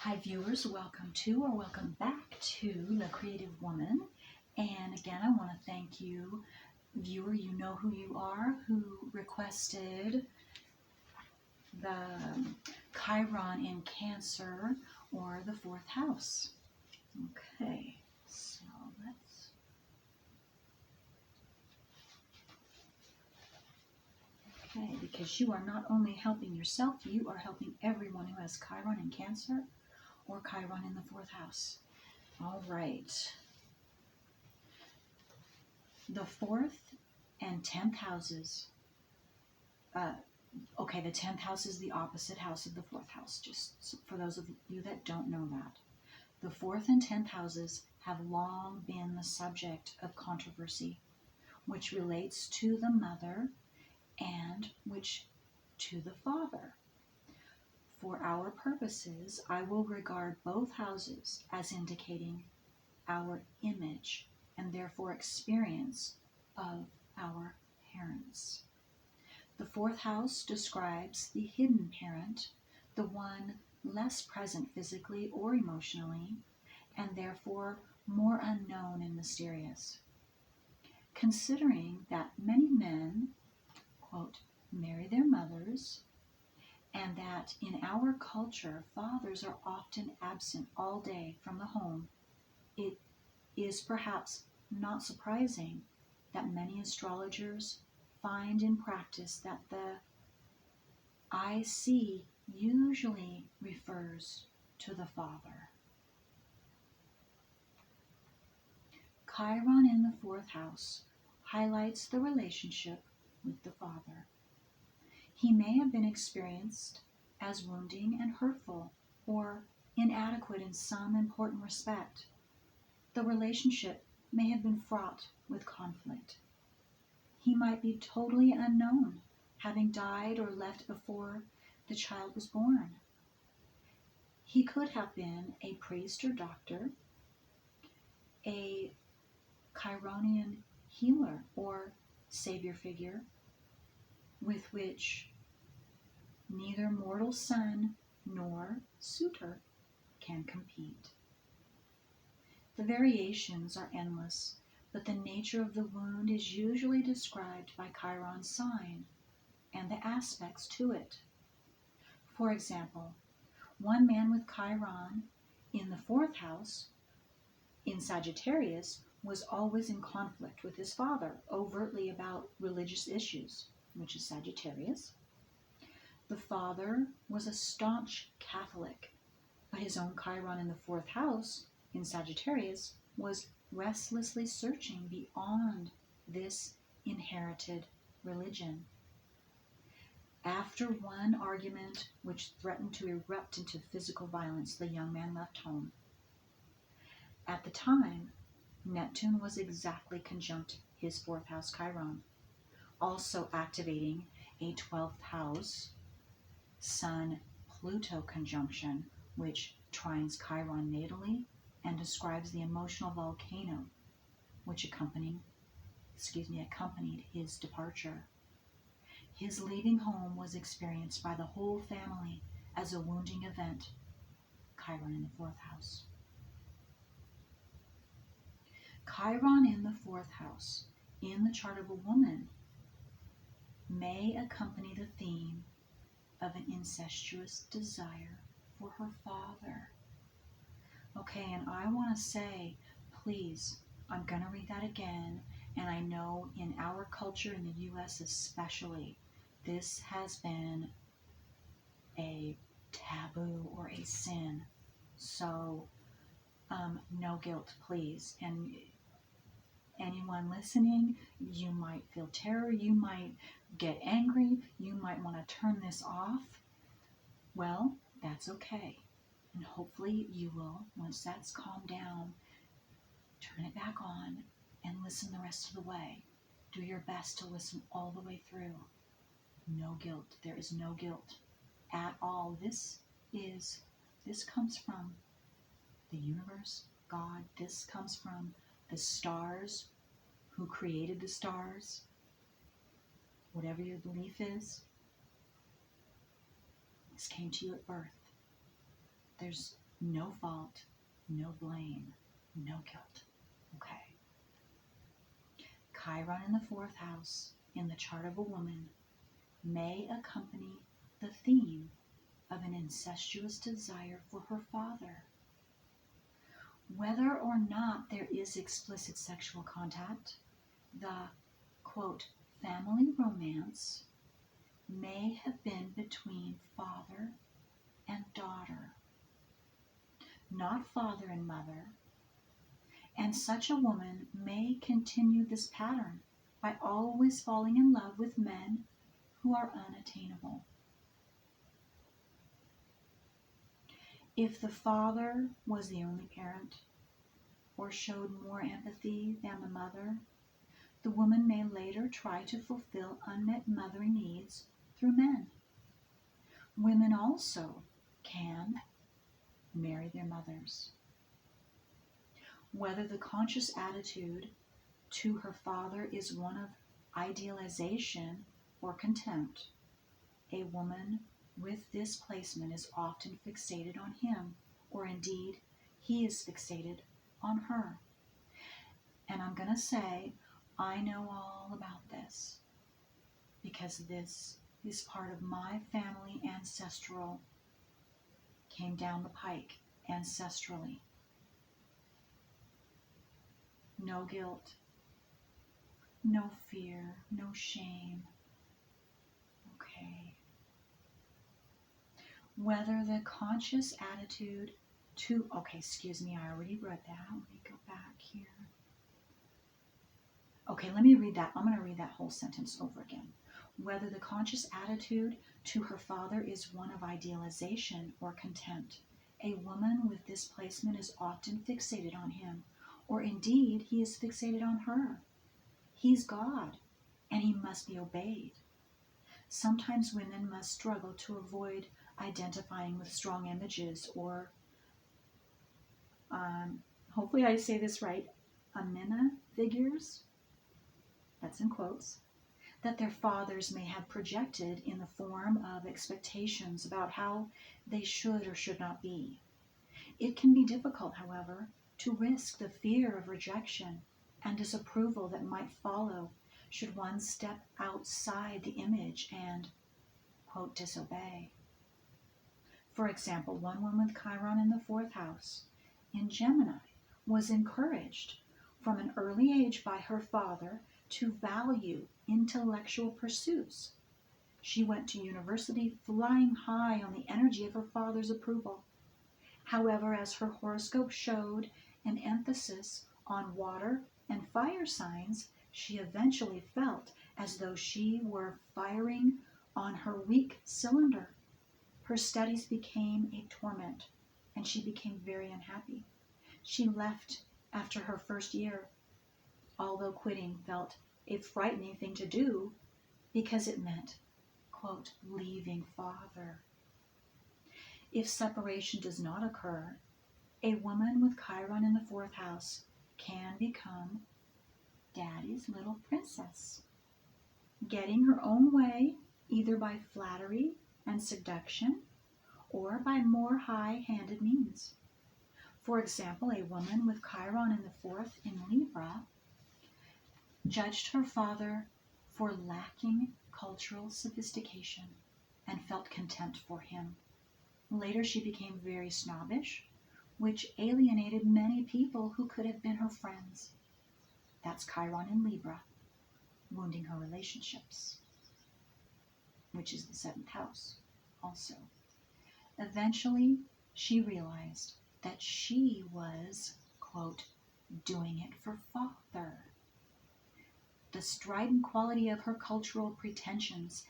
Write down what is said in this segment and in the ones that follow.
Hi viewers, welcome to or welcome back to The Creative Woman. And again, I want to thank you, viewer, you know who you are, who requested the Chiron in Cancer or the fourth house. Okay, so let's... Okay, because you are not only helping yourself, you are helping everyone who has Chiron in Cancer or Chiron in the fourth house. All right. The fourth and 10th houses. Okay, the 10th house is the opposite house of the fourth house, just for those of you that don't know that. The fourth and 10th houses have long been the subject of controversy, which relates to the mother and which to the father. For our purposes, I will regard both houses as indicating our image and therefore experience of our parents. The fourth house describes the hidden parent, the one less present physically or emotionally, and therefore more unknown and mysterious. Considering that many men, quote, marry their mothers, and that in our culture fathers are often absent all day from the home, it is perhaps not surprising that many astrologers find in practice that the IC usually refers to the father. Chiron in the fourth house highlights the relationship with the father. He may have been experienced as wounding and hurtful or inadequate in some important respect. The relationship may have been fraught with conflict. He might be totally unknown, having died or left before the child was born. He could have been a priest or doctor, a Chironian healer or savior figure with which neither mortal son nor suitor can compete. The variations are endless, but the nature of the wound is usually described by Chiron's sign and the aspects to it. For example, one man with Chiron in the fourth house in Sagittarius was always in conflict with his father, overtly about religious issues, which is Sagittarius. The father was a staunch Catholic, but his own Chiron in the fourth house in Sagittarius was restlessly searching beyond this inherited religion. After one argument which threatened to erupt into physical violence, the young man left home. At the time, Neptune was exactly conjunct his fourth house Chiron, also activating a 12th house Sun-Pluto conjunction, which trines Chiron natally and describes the emotional volcano which accompanied his departure. His leaving home was experienced by the whole family as a wounding event. Chiron in the fourth house. Chiron in the fourth house in the chart of a woman may accompany the theme of an incestuous desire for her father. Okay, and I want to say, please, I'm going to read that again, and I know in our culture, in the U.S. especially, this has been a taboo or a sin. So, no guilt, please. And anyone listening, you might feel terror, you might get angry, you might want to turn this off. Well, that's okay. And hopefully you will, once that's calmed down, turn it back on and listen the rest of the way. Do your best to listen all the way through. No guilt. There is no guilt at all. This comes from the universe, God. This comes from the stars, who created the stars. Whatever your belief is, this came to you at birth. There's no fault, no blame, no guilt. Okay. Chiron in the fourth house in the chart of a woman may accompany the theme of an incestuous desire for her father. Whether or not there is explicit sexual contact, the, quote, family romance may have been between father and daughter, not father and mother, and such a woman may continue this pattern by always falling in love with men who are unattainable. If the father was the only parent or showed more empathy than the mother, the woman may later try to fulfill unmet mothering needs through men. Women also can marry their mothers. Whether the conscious attitude to her father is one of idealization or contempt, a woman with this placement is often fixated on him, or indeed, he is fixated on her. And I'm going to say, I know all about this because this is part of my family ancestral, came down the pike ancestrally. No guilt, no fear, no shame. Okay. Whether the conscious attitude to, okay, excuse me, I already read that. Let me go back here. Okay, let me read that. I'm going to read that whole sentence over again. Whether the conscious attitude to her father is one of idealization or contempt, a woman with this placement is often fixated on him, or indeed, he is fixated on her. He's God, and he must be obeyed. Sometimes women must struggle to avoid identifying with strong images or, hopefully I say this right, amena figures, that's in quotes, that their fathers may have projected in the form of expectations about how they should or should not be. It can be difficult, however, to risk the fear of rejection and disapproval that might follow should one step outside the image and, quote, disobey. For example, one woman with Chiron in the fourth house in Gemini was encouraged from an early age by her father to value intellectual pursuits. She went to university flying high on the energy of her father's approval. However, as her horoscope showed an emphasis on water and fire signs, she eventually felt as though she were firing on her weak cylinder. Her studies became a torment, and she became very unhappy. She left after her first year, although quitting felt a frightening thing to do because it meant, quote, leaving father. If separation does not occur, a woman with Chiron in the fourth house can become daddy's little princess, getting her own way either by flattery and seduction or by more high-handed means. For example, a woman with Chiron in the fourth in Libra judged her father for lacking cultural sophistication and felt contempt for him. Later, she became very snobbish, which alienated many people who could have been her friends. That's Chiron in Libra, wounding her relationships, which is the seventh house also. Eventually, she realized that she was, quote, doing it for father. The strident quality of her cultural pretensions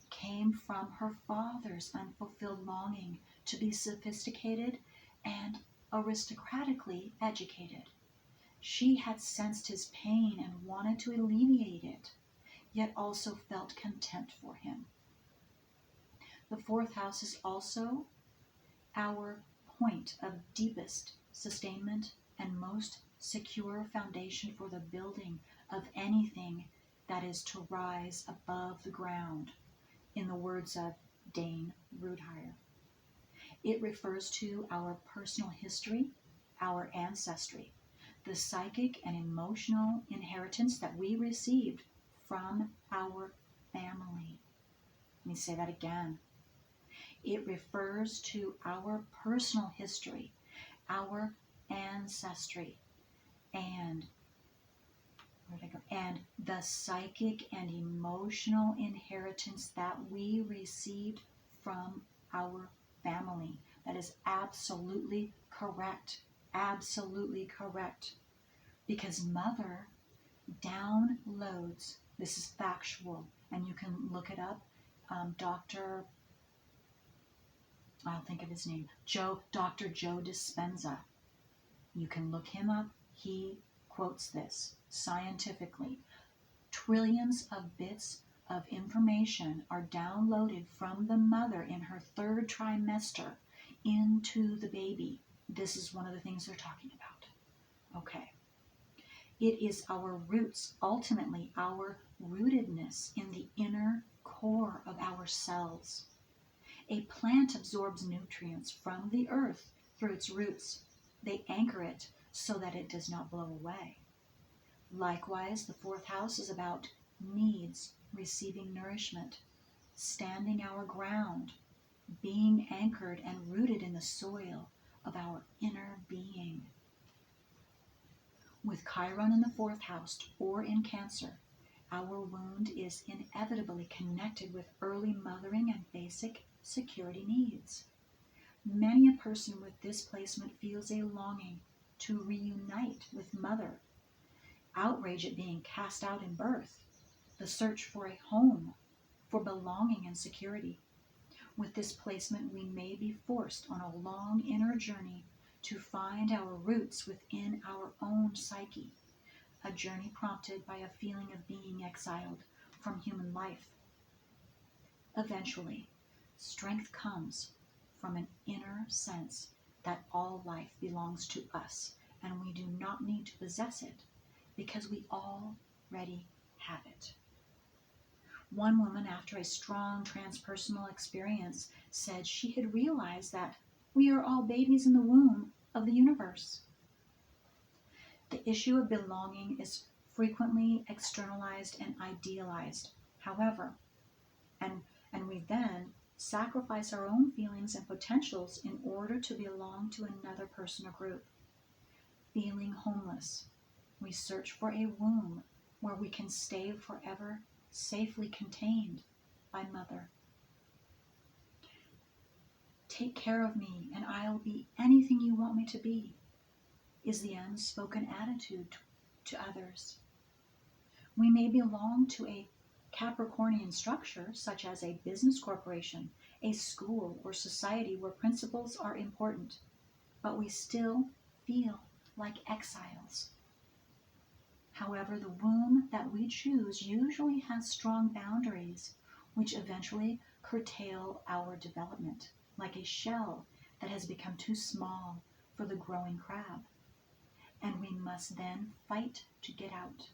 came from her father's unfulfilled longing to be sophisticated and aristocratically educated. She had sensed his pain and wanted to alleviate it, yet also felt contempt for him. The fourth house is also our point of deepest sustainment and most secure foundation for the building of anything that is to rise above the ground, in the words of Dane Rudhyre. It refers to our personal history, our ancestry, the psychic and emotional inheritance that we received from our family. Let me say that again. It refers to our personal history, our ancestry, and the psychic and emotional inheritance that we received from our family. That is absolutely correct. Absolutely correct. Because mother downloads, this is factual, and you can look it up. I'll think of his name, Dr. Joe Dispenza. You can look him up. He quotes this scientifically. Trillions of bits of information are downloaded from the mother in her third trimester into the baby. This is one of the things they're talking about. Okay. It is our roots, ultimately our rootedness in the inner core of our cells. A plant absorbs nutrients from the earth through its roots. They anchor it so that it does not blow away. Likewise, the fourth house is about needs, receiving nourishment, standing our ground, being anchored and rooted in the soil of our inner being. With Chiron in the fourth house or in Cancer, our wound is inevitably connected with early mothering and basic security needs. Many a person with this placement feels a longing to reunite with mother, outrage at being cast out in birth, the search for a home, for belonging and security. With this placement, we may be forced on a long inner journey to find our roots within our own psyche, a journey prompted by a feeling of being exiled from human life. Eventually, strength comes from an inner sense that all life belongs to us and we do not need to possess it because we already have it. One woman, after a strong transpersonal experience, said she had realized that we are all babies in the womb of the universe. The issue of belonging is frequently externalized and idealized. However, and we then sacrifice our own feelings and potentials in order to belong to another person or group. Feeling homeless, we search for a womb where we can stay forever safely contained by mother. Take care of me and I'll be anything you want me to be, is the unspoken attitude to others. We may belong to a Capricornian structure, such as a business corporation, a school, or society where principles are important, but we still feel like exiles. However, the womb that we choose usually has strong boundaries, which eventually curtail our development, like a shell that has become too small for the growing crab. And we must then fight to get out.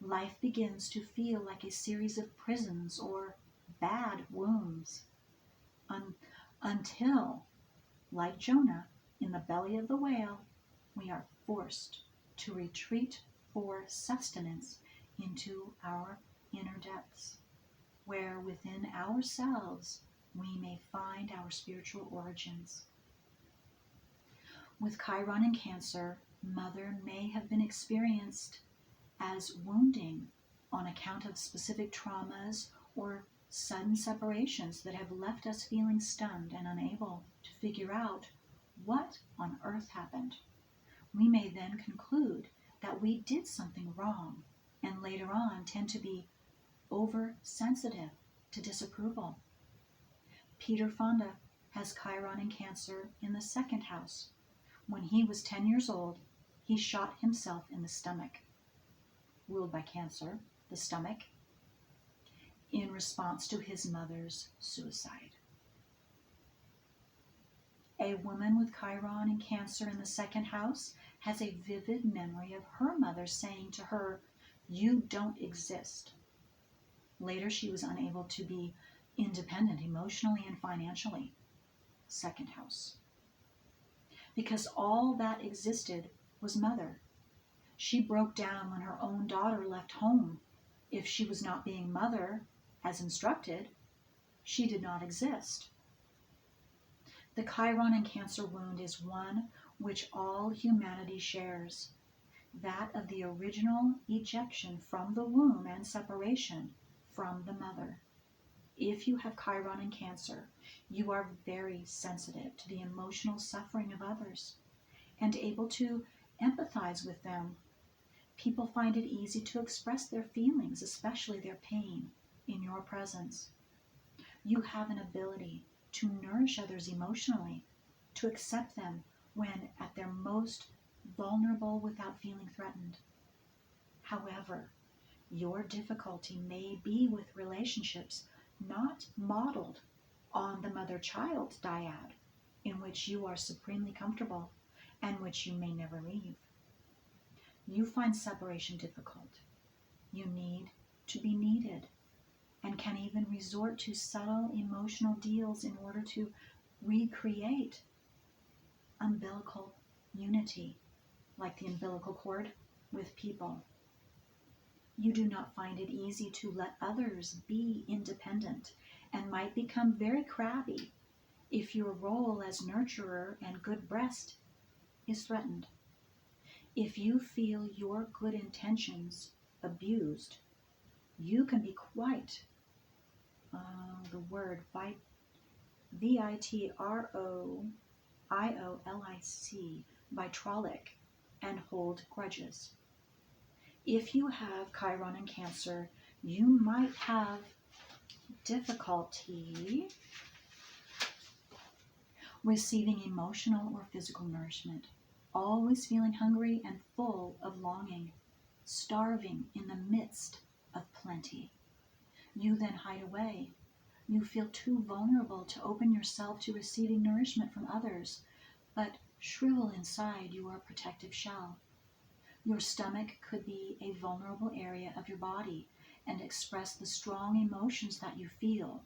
Life begins to feel like a series of prisons or bad wombs, until, like Jonah in the belly of the whale, we are forced to retreat for sustenance into our inner depths, where within ourselves we may find our spiritual origins. With Chiron in Cancer, mother may have been experienced as wounding on account of specific traumas or sudden separations that have left us feeling stunned and unable to figure out what on earth happened. We may then conclude that we did something wrong and later on tend to be oversensitive to disapproval. Peter Fonda has Chiron in Cancer in the second house. When he was 10 years old, he shot himself in the stomach, ruled by Cancer, the stomach, in response to his mother's suicide. A woman with Chiron in Cancer in the second house has a vivid memory of her mother saying to her, "You don't exist." Later, she was unable to be independent emotionally and financially. second house. Because all that existed was mother. She broke down when her own daughter left home. If she was not being mother, as instructed, she did not exist. The Chiron in Cancer wound is one which all humanity shares, that of the original ejection from the womb and separation from the mother. If you have Chiron in Cancer, you are very sensitive to the emotional suffering of others and able to empathize with them. People find it easy to express their feelings, especially their pain, in your presence. You have an ability to nourish others emotionally, to accept them when at their most vulnerable without feeling threatened. However, your difficulty may be with relationships not modeled on the mother-child dyad, in which you are supremely comfortable and which you may never leave. You find separation difficult. You need to be needed and can even resort to subtle emotional deals in order to recreate umbilical unity, like the umbilical cord with people. You do not find it easy to let others be independent and might become very crabby if your role as nurturer and good breast is threatened. If you feel your good intentions abused, you can be quite, the word vitrolic, vitrolic, and hold grudges. If you have Chiron in Cancer, you might have difficulty receiving emotional or physical nourishment, always feeling hungry and full of longing, starving in the midst of plenty. You then hide away. You feel too vulnerable to open yourself to receiving nourishment from others, but shrivel inside your protective shell. Your stomach could be a vulnerable area of your body and express the strong emotions that you feel.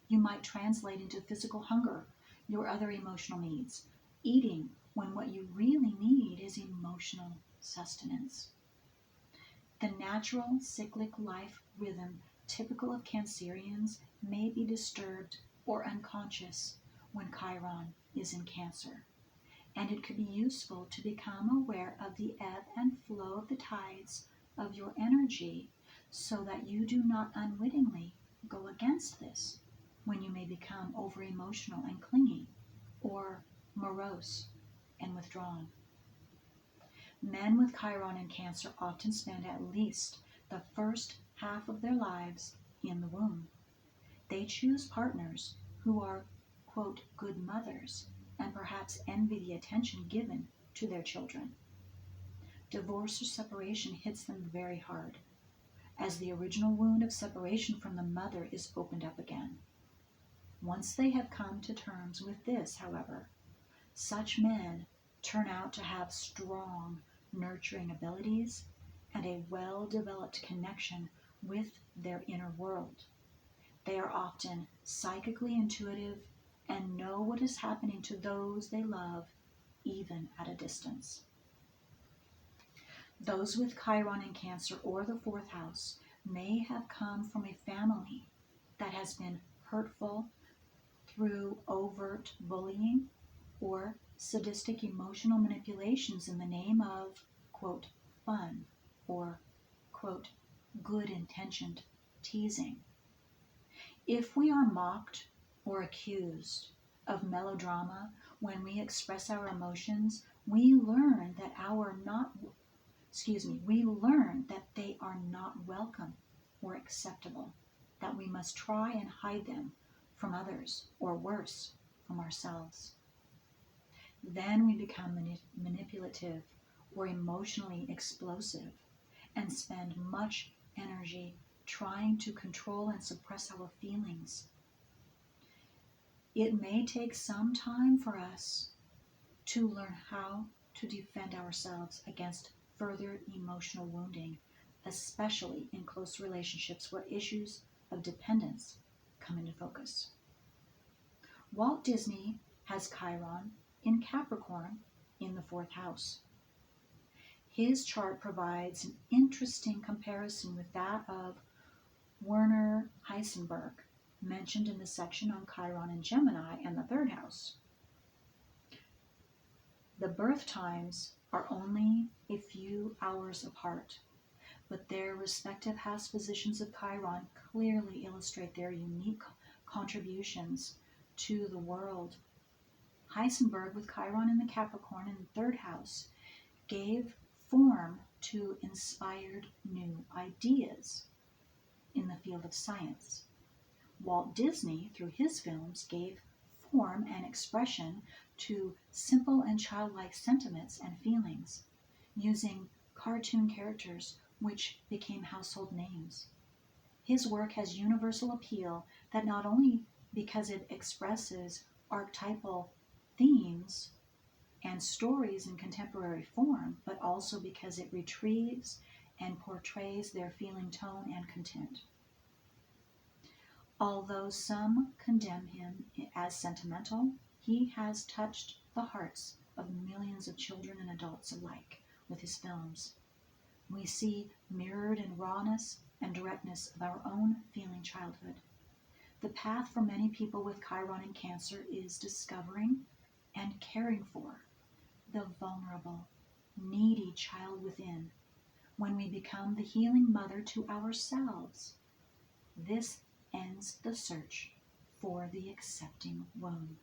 You might translate into physical hunger, your other emotional needs, eating when what you really need is emotional sustenance. The natural cyclic life rhythm typical of Cancerians may be disturbed or unconscious when Chiron is in Cancer, and it could be useful to become aware of the ebb and flow of the tides of your energy so that you do not unwittingly go against this when you may become over-emotional and clingy or morose and withdrawn. Men with Chiron in Cancer often spend at least the first half of their lives in the womb. They choose partners who are, quote, good mothers, and perhaps envy the attention given to their children. Divorce or separation hits them very hard, as the original wound of separation from the mother is opened up again. Once they have come to terms with this, however, such men turn out to have strong nurturing abilities and a well-developed connection with their inner world. They are often psychically intuitive and know what is happening to those they love, even at a distance. Those with Chiron in Cancer or the fourth house may have come from a family that has been hurtful through overt bullying or sadistic emotional manipulations in the name of, quote, fun or, quote, good-intentioned teasing. If we are mocked or accused of melodrama when we express our emotions, we learn that they are not welcome or acceptable, that we must try and hide them from others, or worse, from ourselves. Then we become manipulative or emotionally explosive and spend much energy trying to control and suppress our feelings. It may take some time for us to learn how to defend ourselves against further emotional wounding, especially in close relationships where issues of dependence come into focus. Walt Disney has Chiron in Capricorn in the 4th house. His chart provides an interesting comparison with that of Werner Heisenberg, mentioned in the section on Chiron and Gemini and the 3rd house. The birth times are only a few hours apart, but their respective house positions of Chiron clearly illustrate their unique contributions to the world. Heisenberg, with Chiron in the Capricorn in the 3rd house, gave form to inspired new ideas in the field of science. Walt Disney, through his films, gave form and expression to simple and childlike sentiments and feelings, using cartoon characters which became household names. His work has universal appeal that not only because it expresses archetypal themes and stories in contemporary form, but also because it retrieves and portrays their feeling tone and content. Although some condemn him as sentimental, he has touched the hearts of millions of children and adults alike with his films. We see mirrored in rawness and directness of our own feeling childhood. The path for many people with Chiron in Cancer is discovering and caring for the vulnerable, needy child within when we become the healing mother to ourselves. This ends the search for the accepting womb.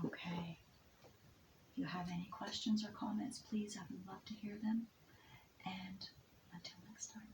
Okay. If you have any questions or comments, please, I would love to hear them. And until next time.